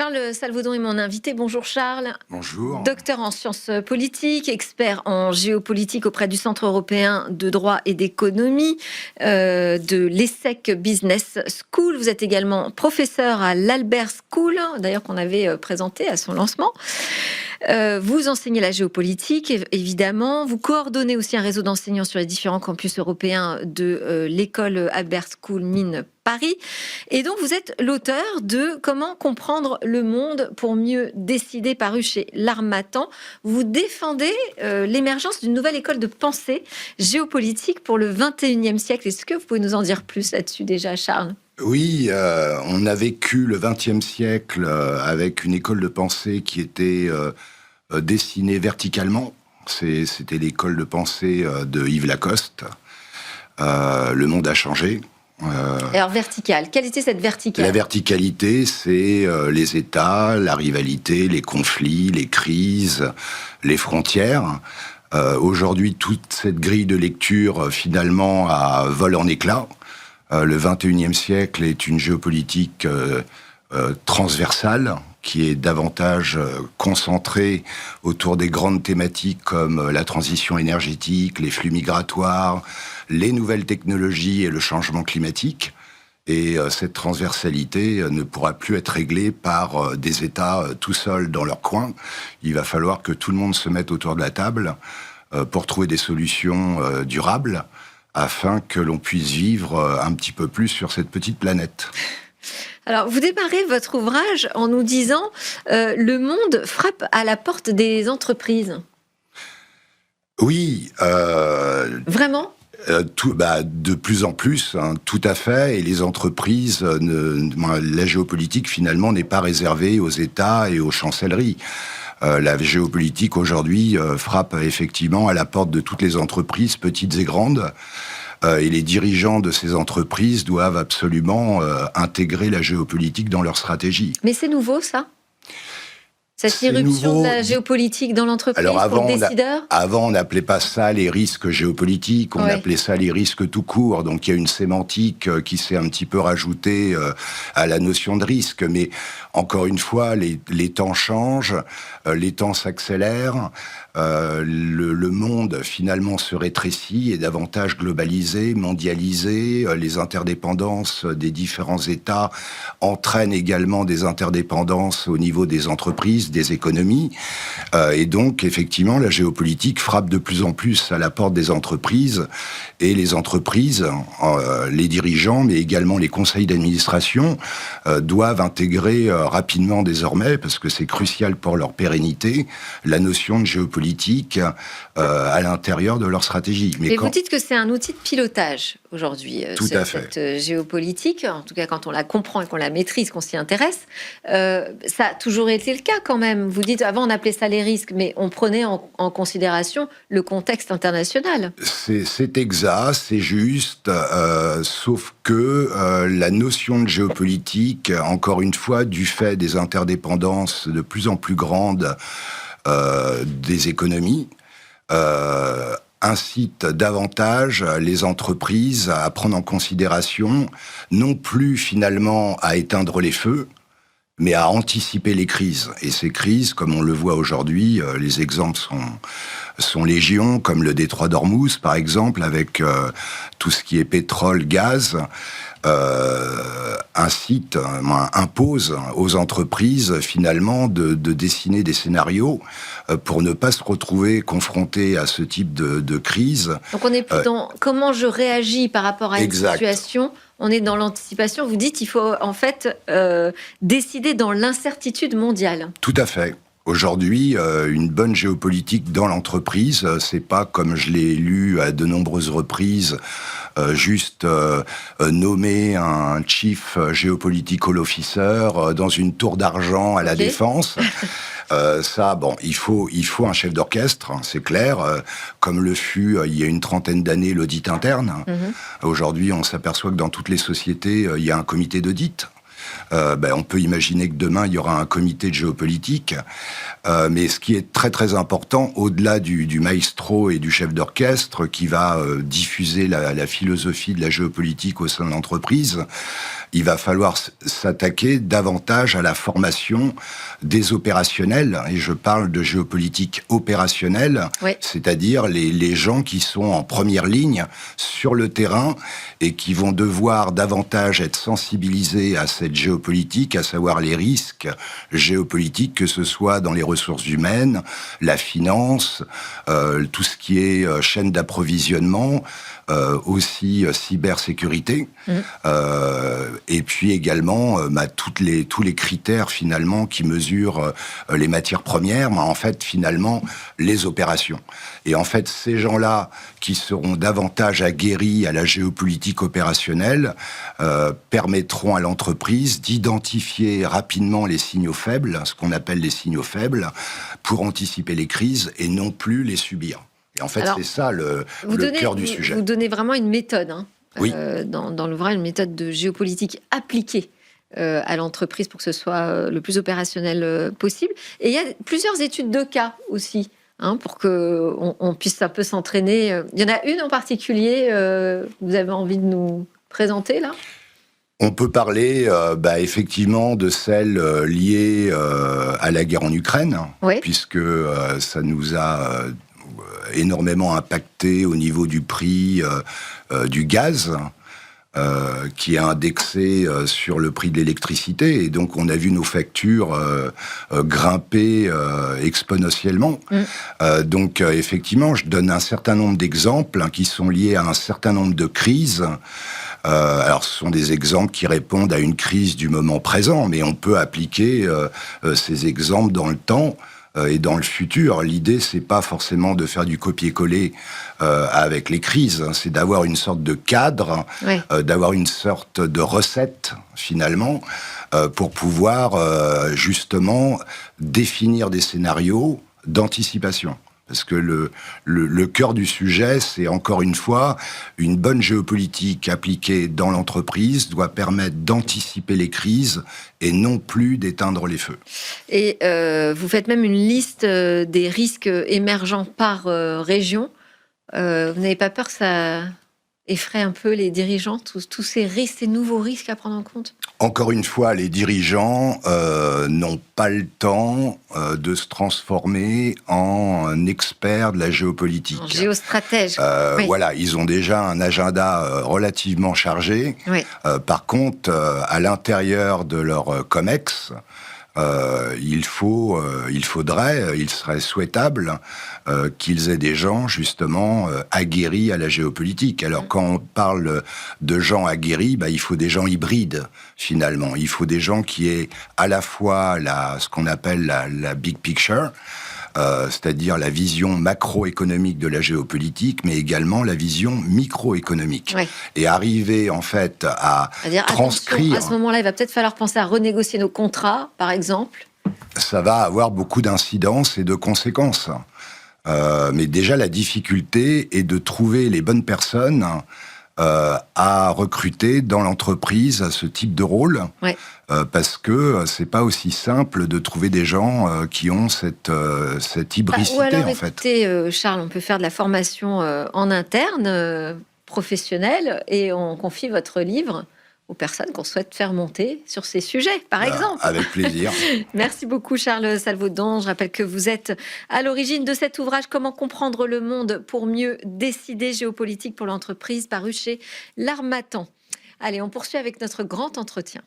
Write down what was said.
Charles Salvaudon est mon invité. Bonjour Charles. Bonjour. Docteur en sciences politiques, expert en géopolitique auprès du Centre européen de droit et d'économie de l'ESSEC Business School. Vous êtes également professeur à l'Albert School, d'ailleurs qu'on avait présenté à son lancement. Vous enseignez la géopolitique, évidemment. Vous coordonnez aussi un réseau d'enseignants sur les différents campus européens de l'école Albert School Mines Paris. Et donc, vous êtes l'auteur de Comment comprendre le monde pour mieux décider, paru chez l'Harmattan. Vous défendez l'émergence d'une nouvelle école de pensée géopolitique pour le 21e siècle. Est-ce que vous pouvez nous en dire plus là-dessus déjà, Charles ? Oui, on a vécu le XXe siècle avec une école de pensée qui était dessinée verticalement. C'était l'école de pensée de Yves Lacoste. Le monde a changé. Alors, verticale. Quelle était cette verticale ? La verticalité, c'est les États, la rivalité, les conflits, les crises, les frontières. Aujourd'hui, toute cette grille de lecture, finalement, vole en éclats. Le 21e siècle est une géopolitique transversale, qui est davantage concentrée autour des grandes thématiques comme la transition énergétique, les flux migratoires, les nouvelles technologies et le changement climatique. Et cette transversalité ne pourra plus être réglée par des États tout seuls dans leur coin. Il va falloir que tout le monde se mette autour de la table pour trouver des solutions durables afin que l'on puisse vivre un petit peu plus sur cette petite planète. Alors, vous démarrez votre ouvrage en nous disant le monde frappe à la porte des entreprises. Oui. Vraiment ? De plus en plus, hein, tout à fait. Et les entreprises, la géopolitique finalement n'est pas réservée aux États et aux chancelleries. La géopolitique aujourd'hui frappe effectivement à la porte de toutes les entreprises, petites et grandes. Et les dirigeants de ces entreprises doivent absolument intégrer la géopolitique dans leur stratégie. Mais c'est nouveau, ça ? Cette irruption de la géopolitique dans l'entreprise pour le décideur ? Avant, on n'appelait pas ça les risques géopolitiques, on appelait ça les risques tout court. Donc il y a une sémantique qui s'est un petit peu rajoutée à la notion de risque. Mais encore une fois, les temps changent, les temps s'accélèrent. Le monde finalement se rétrécit, est davantage globalisé, mondialisé. Les interdépendances des différents États entraînent également des interdépendances au niveau des entreprises, des économies. Et donc, effectivement, la géopolitique frappe de plus en plus à la porte des entreprises. Et les entreprises, les dirigeants, mais également les conseils d'administration, doivent intégrer rapidement désormais, parce que c'est crucial pour leur pérennité, la notion de géopolitique à l'intérieur de leur stratégie. Mais vous dites que c'est un outil de pilotage aujourd'hui, cette géopolitique, en tout cas quand on la comprend et qu'on la maîtrise, qu'on s'y intéresse. Ça a toujours été le cas quand même. Vous dites, avant on appelait ça les risques, mais on prenait en considération le contexte international. C'est exact, c'est juste, sauf que la notion de géopolitique, encore une fois, du fait des interdépendances de plus en plus grandes des économies, incite davantage les entreprises à prendre en considération, non plus finalement à éteindre les feux, mais à anticiper les crises. Et ces crises, comme on le voit aujourd'hui, les exemples sont légion, comme le détroit d'Ormuz, par exemple, avec tout ce qui est pétrole, gaz, impose aux entreprises, finalement, de dessiner des scénarios pour ne pas se retrouver confrontés à ce type de crise. Donc on est plus dans comment je réagis par rapport à une situation. On est dans l'anticipation. Vous dites qu'il faut en fait décider dans l'incertitude mondiale. Tout à fait. Aujourd'hui, une bonne géopolitique dans l'entreprise, c'est pas, comme je l'ai lu à de nombreuses reprises, juste nommer un chief geopolitical officer dans une tour d'argent à la Défense. Il faut un chef d'orchestre, hein, c'est clair, comme le fut il y a une trentaine d'années l'audit interne. Aujourd'hui, on s'aperçoit que dans toutes les sociétés, il y a un comité d'audit. On peut imaginer que demain, il y aura un comité de géopolitique. Mais ce qui est très très important, au-delà du maestro et du chef d'orchestre qui va diffuser la philosophie de la géopolitique au sein de l'entreprise, il va falloir s'attaquer davantage à la formation des opérationnels. Et je parle de géopolitique opérationnelle, oui. C'est-à-dire les gens qui sont en première ligne sur le terrain et qui vont devoir davantage être sensibilisés à cette géopolitique, à savoir les risques géopolitiques, que ce soit dans les ressources humaines, la finance, tout ce qui est chaîne d'approvisionnement, aussi cybersécurité, et puis également tous les critères finalement qui mesurent les matières premières, mais en fait finalement les opérations. Et en fait ces gens-là qui seront davantage aguerris à la géopolitique opérationnelle permettront à l'entreprise d'identifier rapidement les signaux faibles, ce qu'on appelle les signaux faibles, pour anticiper les crises et non plus les subir. Et en fait, c'est ça le cœur du sujet. Vous donnez vraiment une méthode, oui. Dans l'ouvrage, une méthode de géopolitique appliquée à l'entreprise pour que ce soit le plus opérationnel possible. Et il y a plusieurs études de cas aussi, pour qu'on puisse un peu s'entraîner. Il y en a une en particulier, vous avez envie de nous présenter là ? On peut parler effectivement de celle liée à la guerre en Ukraine, oui. Puisque ça nous a énormément impacté au niveau du prix du gaz, qui est indexé sur le prix de l'électricité. Et donc, on a vu nos factures grimper exponentiellement. Donc, effectivement, je donne un certain nombre d'exemples qui sont liés à un certain nombre de crises. Alors, ce sont des exemples qui répondent à une crise du moment présent, mais on peut appliquer ces exemples dans le temps et dans le futur. L'idée, c'est pas forcément de faire du copier-coller avec les crises, c'est d'avoir une sorte de cadre, oui. D'avoir une sorte de recette, finalement, pour pouvoir justement définir des scénarios d'anticipation. Parce que le cœur du sujet, c'est encore une fois, une bonne géopolitique appliquée dans l'entreprise doit permettre d'anticiper les crises et non plus d'éteindre les feux. Et vous faites même une liste des risques émergents par région. Vous n'avez pas peur que ça effraie un peu les dirigeants, tous ces risques, ces nouveaux risques à prendre en compte ? Encore une fois, les dirigeants n'ont pas le temps de se transformer en experts de la géopolitique. En géostratège. Oui. Voilà, ils ont déjà un agenda relativement chargé. Oui. Par contre, à l'intérieur de leur COMEX, il serait souhaitable qu'ils aient des gens justement aguerris à la géopolitique. Alors quand on parle de gens aguerris, il faut des gens hybrides finalement. Il faut des gens qui aient à la fois ce qu'on appelle la big picture, c'est-à-dire la vision macroéconomique de la géopolitique, mais également la vision microéconomique. Ouais. Et arriver en fait à transcrire... À ce moment-là, il va peut-être falloir penser à renégocier nos contrats, par exemple. Ça va avoir beaucoup d'incidences et de conséquences. Mais déjà, la difficulté est de trouver les bonnes personnes à recruter dans l'entreprise à ce type de rôle. Ouais. Parce que c'est pas aussi simple de trouver des gens qui ont cette hybricité, ou alors, en fait. Écoutez, Charles, on peut faire de la formation en interne, professionnelle, et on confie votre livre aux personnes qu'on souhaite faire monter sur ces sujets, par exemple. Avec plaisir. Merci beaucoup, Charles Salvaudon. Je rappelle que vous êtes à l'origine de cet ouvrage « Comment comprendre le monde pour mieux décider, géopolitique pour l'entreprise » paru chez L'Harmattan. Allez, on poursuit avec notre grand entretien.